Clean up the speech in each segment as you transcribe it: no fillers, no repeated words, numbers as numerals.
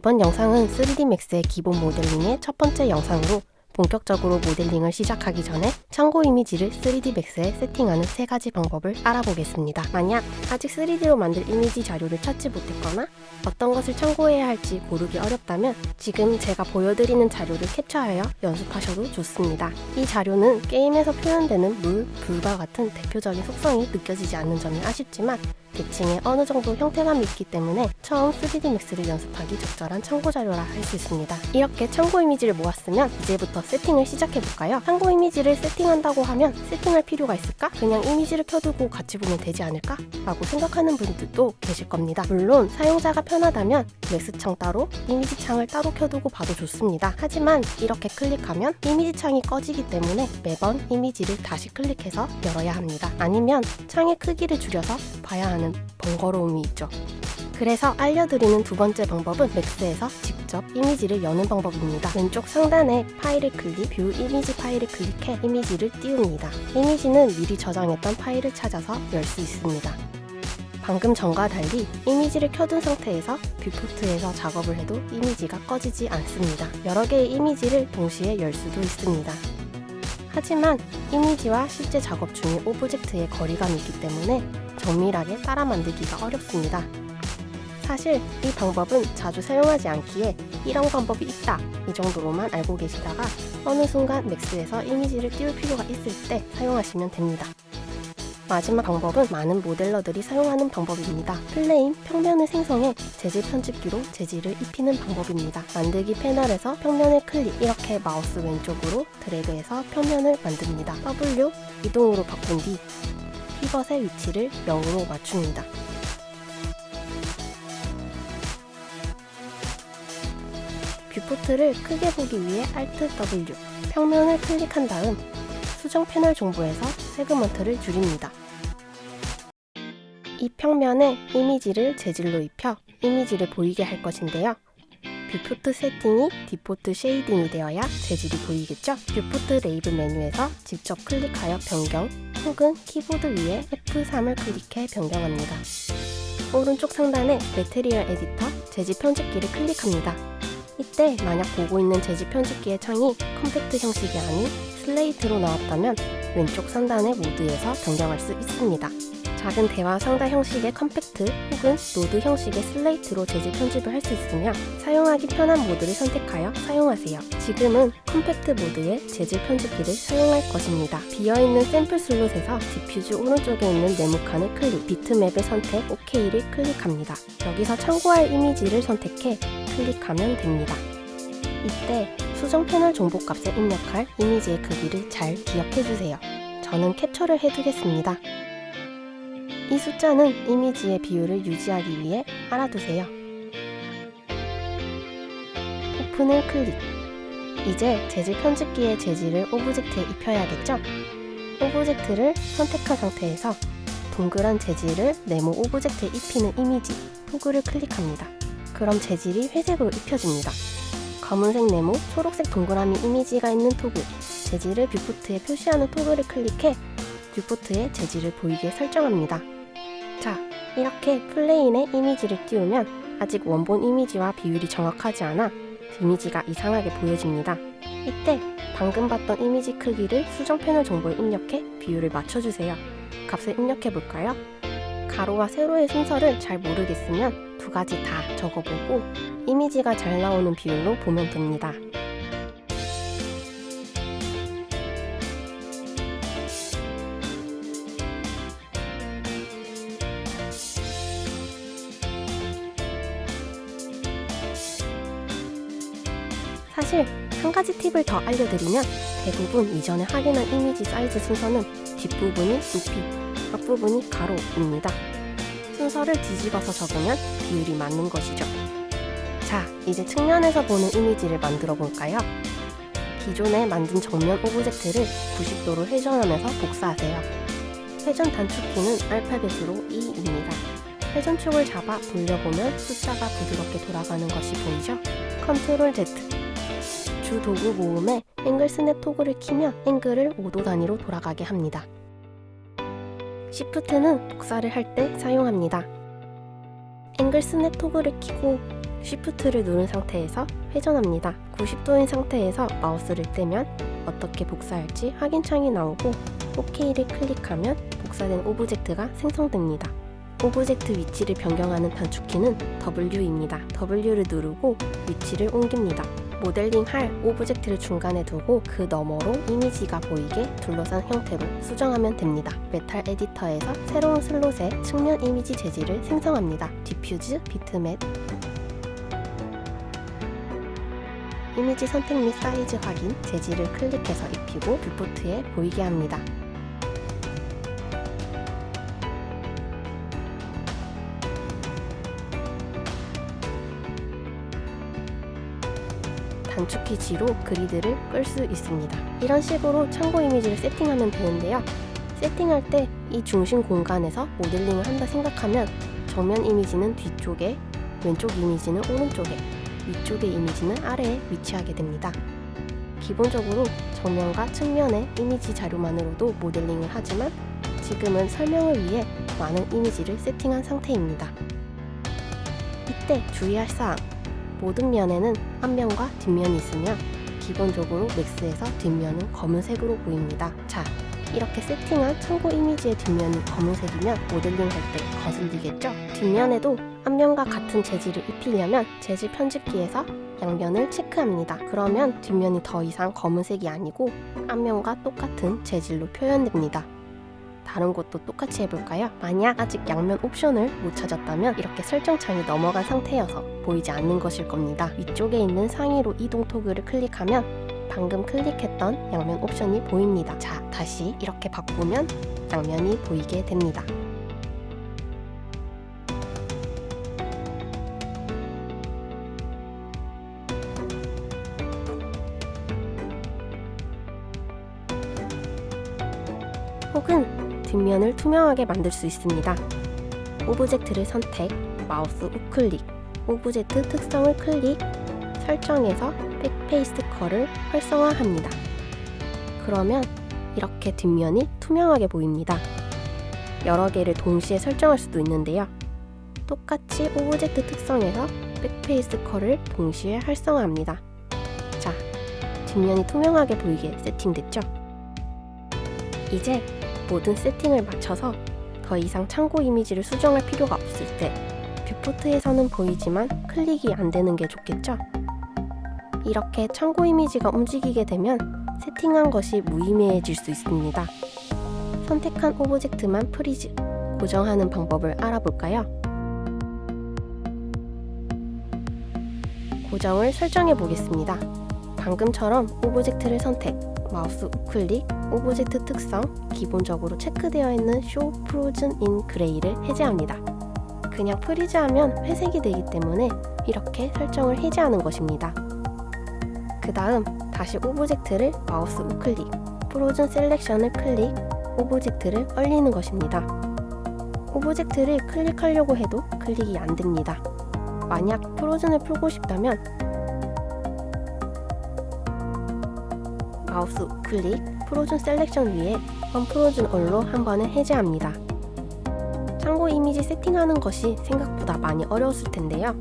이번 영상은 3D Max의 기본 모델링의 첫 번째 영상으로 본격적으로 모델링을 시작하기 전에 참고 이미지를 3D Max에 세팅하는 3가지 방법을 알아보겠습니다. 만약 아직 3D로 만들 이미지 자료를 찾지 못했거나 어떤 것을 참고해야 할지 고르기 어렵다면 지금 제가 보여드리는 자료를 캡처하여 연습하셔도 좋습니다. 이 자료는 게임에서 표현되는 물, 불과 같은 대표적인 속성이 느껴지지 않는 점이 아쉽지만 대칭에 어느 정도 형태감이 있기 때문에 처음 3D Max를 연습하기 적절한 참고 자료라 할 수 있습니다. 이렇게 참고 이미지를 모았으면 이제부터 세팅을 시작해볼까요? 참고 이미지를 세팅한다고 하면 세팅할 필요가 있을까? 그냥 이미지를 켜두고 같이 보면 되지 않을까? 라고 생각하는 분들도 계실 겁니다. 물론 사용자가 편하다면 맥스 창 따로, 이미지 창을 따로 켜두고 봐도 좋습니다. 하지만 이렇게 클릭하면 이미지 창이 꺼지기 때문에 매번 이미지를 다시 클릭해서 열어야 합니다. 아니면 창의 크기를 줄여서 봐야 하는 번거로움이 있죠. 그래서 알려드리는 두 번째 방법은 맥스에서 직접 이미지를 여는 방법입니다. 왼쪽 상단에 파일을 클릭, 뷰 이미지 파일을 클릭해 이미지를 띄웁니다. 이미지는 미리 저장했던 파일을 찾아서 열 수 있습니다. 방금 전과 달리 이미지를 켜둔 상태에서 뷰포트에서 작업을 해도 이미지가 꺼지지 않습니다. 여러 개의 이미지를 동시에 열 수도 있습니다. 하지만 이미지와 실제 작업 중의 오브젝트의 거리감이 있기 때문에 정밀하게 따라 만들기가 어렵습니다. 사실 이 방법은 자주 사용하지 않기에 이런 방법이 있다 이 정도로만 알고 계시다가 어느 순간 맥스에서 이미지를 띄울 필요가 있을 때 사용하시면 됩니다. 마지막 방법은 많은 모델러들이 사용하는 방법입니다. 플레인, 평면을 생성해 재질 편집기로 재질을 입히는 방법입니다. 만들기 패널에서 평면을 클릭, 이렇게 마우스 왼쪽으로 드래그해서 평면을 만듭니다. W, 이동으로 바꾼 뒤 피벗의 위치를 0으로 맞춥니다. 뷰포트를 크게 보기 위해 Alt W, 평면을 클릭한 다음 수정 패널 정보에서 세그먼트를 줄입니다. 이 평면에 이미지를 재질로 입혀 이미지를 보이게 할 것인데요. 뷰포트 세팅이 디폴트 쉐이딩이 되어야 재질이 보이겠죠? 뷰포트 레이블 메뉴에서 직접 클릭하여 변경 혹은 키보드 위에 F3을 클릭해 변경합니다. 오른쪽 상단에 매트리얼 에디터 재질 편집기를 클릭합니다. 이때 만약 보고 있는 재질 편집기의 창이 컴팩트 형식이 아닌 슬레이트로 나왔다면 왼쪽 상단의 모드에서 변경할 수 있습니다. 작은 대화 상자 형식의 컴팩트 혹은 노드 형식의 슬레이트로 재질 편집을 할 수 있으며 사용하기 편한 모드를 선택하여 사용하세요. 지금은 컴팩트 모드의 재질 편집기를 사용할 것입니다. 비어있는 샘플 슬롯에서 디퓨즈 오른쪽에 있는 네모칸을 클릭, 비트맵을 선택, OK를 클릭합니다. 여기서 참고할 이미지를 선택해 클릭하면 됩니다. 이때 수정 패널 정보 값에 입력할 이미지의 크기를 잘 기억해주세요. 저는 캡처를 해두겠습니다. 이 숫자는 이미지의 비율을 유지하기 위해 알아두세요. 오픈을 클릭. 이제 재질 편집기의 재질을 오브젝트에 입혀야겠죠? 오브젝트를 선택한 상태에서 동그란 재질을 네모 오브젝트에 입히는 이미지, 토글을 클릭합니다. 그럼 재질이 회색으로 입혀집니다. 검은색 네모, 초록색 동그라미 이미지가 있는 토글, 재질을 뷰포트에 표시하는 토글을 클릭해 뷰포트에 재질을 보이게 설정합니다. 자, 이렇게 플레인에 이미지를 띄우면 아직 원본 이미지와 비율이 정확하지 않아 이미지가 이상하게 보여집니다. 이때 방금 봤던 이미지 크기를 수정 패널 정보에 입력해 비율을 맞춰주세요. 값을 입력해볼까요? 가로와 세로의 순서를 잘 모르겠으면 두 가지 다 적어보고 이미지가 잘 나오는 비율로 보면 됩니다. 사실 한 가지 팁을 더 알려드리면 대부분 이전에 확인한 이미지 사이즈 순서는 뒷부분이 높이, 앞부분이 가로입니다. 순서를 뒤집어서 적으면 비율이 맞는 것이죠. 자, 이제 측면에서 보는 이미지를 만들어 볼까요? 기존에 만든 정면 오브젝트를 90도로 회전하면서 복사하세요. 회전 단축키는 알파벳으로 E입니다. 회전축을 잡아 돌려보면 숫자가 부드럽게 돌아가는 것이 보이죠? Ctrl Z. 주 도구 모음에 앵글 스냅 토글을 키면 앵글을 5도 단위로 돌아가게 합니다. Shift는 복사를 할 때 사용합니다. 앵글 스냅 토글을 키고 Shift를 누른 상태에서 회전합니다. 90도인 상태에서 마우스를 떼면 어떻게 복사할지 확인 창이 나오고 OK를 클릭하면 복사된 오브젝트가 생성됩니다. 오브젝트 위치를 변경하는 단축키는 W입니다. W를 누르고 위치를 옮깁니다. 모델링할 오브젝트를 중간에 두고 그 너머로 이미지가 보이게 둘러싼 형태로 수정하면 됩니다. 메탈 에디터에서 새로운 슬롯에 측면 이미지 재질을 생성합니다. 디퓨즈, 비트맵, 이미지 선택 및 사이즈 확인, 재질을 클릭해서 입히고 뷰포트에 보이게 합니다. 단축키 G로 그리드를 끌 수 있습니다. 이런 식으로 참고 이미지를 세팅하면 되는데요. 세팅할 때 이 중심 공간에서 모델링을 한다 생각하면 정면 이미지는 뒤쪽에, 왼쪽 이미지는 오른쪽에, 위쪽의 이미지는 아래에 위치하게 됩니다. 기본적으로 정면과 측면의 이미지 자료만으로도 모델링을 하지만 지금은 설명을 위해 많은 이미지를 세팅한 상태입니다. 이때 주의할 사항, 모든 면에는 앞면과 뒷면이 있으며 기본적으로 맥스에서 뒷면은 검은색으로 보입니다. 자, 이렇게 세팅한 참고 이미지의 뒷면이 검은색이면 모델링 할 때 거슬리겠죠? 뒷면에도 앞면과 같은 재질을 입히려면 재질 편집기에서 양면을 체크합니다. 그러면 뒷면이 더 이상 검은색이 아니고 앞면과 똑같은 재질로 표현됩니다. 다른 곳도 똑같이 해볼까요? 만약 아직 양면 옵션을 못 찾았다면 이렇게 설정창이 넘어간 상태여서 보이지 않는 것일 겁니다. 위쪽에 있는 상위로 이동 토글을 클릭하면 방금 클릭했던 양면 옵션이 보입니다. 자, 다시 이렇게 바꾸면 양면이 보이게 됩니다. 혹은 뒷면을 투명하게 만들 수 있습니다. 오브젝트를 선택, 마우스 우클릭, 오브젝트 특성을 클릭, 설정에서 백페이스 컬을 활성화합니다. 그러면 이렇게 뒷면이 투명하게 보입니다. 여러 개를 동시에 설정할 수도 있는데요. 똑같이 오브젝트 특성에서 백페이스 컬을 동시에 활성화합니다. 자, 뒷면이 투명하게 보이게 세팅됐죠? 이제 모든 세팅을 마쳐서 더 이상 참고 이미지를 수정할 필요가 없을 때 뷰포트에서는 보이지만 클릭이 안 되는 게 좋겠죠? 이렇게 참고 이미지가 움직이게 되면 세팅한 것이 무의미해질 수 있습니다. 선택한 오브젝트만 프리즈, 고정하는 방법을 알아볼까요? 고정을 설정해 보겠습니다. 방금처럼 오브젝트를 선택, 마우스 우클릭, 오브젝트 특성, 기본적으로 체크되어 있는 Show Frozen in Gray를 해제합니다. 그냥 프리즈하면 회색이 되기 때문에 이렇게 설정을 해제하는 것입니다. 그 다음 다시 오브젝트를 마우스 우클릭, Frozen 셀렉션을 클릭, 오브젝트를 얼리는 것입니다. 오브젝트를 클릭하려고 해도 클릭이 안 됩니다. 만약 프로즌을 풀고 싶다면 마우스 우클릭, 프로즌 셀렉션 위에 언프로즌 얼로 한 번에 해제합니다. 참고 이미지 세팅하는 것이 생각보다 많이 어려웠을 텐데요.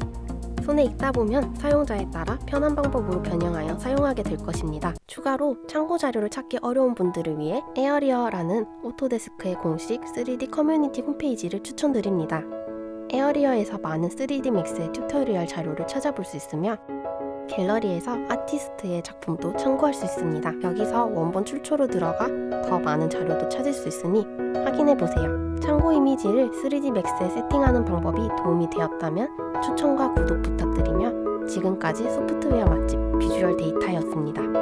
손에 익다 보면 사용자에 따라 편한 방법으로 변형하여 사용하게 될 것입니다. 추가로 참고 자료를 찾기 어려운 분들을 위해 에어리어라는 오토데스크의 공식 3D 커뮤니티 홈페이지를 추천드립니다. 에어리어에서 많은 3D 맥스의 튜토리얼 자료를 찾아볼 수 있으며 갤러리에서 아티스트의 작품도 참고할 수 있습니다. 여기서 원본 출처로 들어가 더 많은 자료도 찾을 수 있으니 확인해보세요. 참고 이미지를 3D 맥스에 세팅하는 방법이 도움이 되었다면 추천과 구독 부탁드리며 지금까지 소프트웨어 맛집 비주얼 데이터였습니다.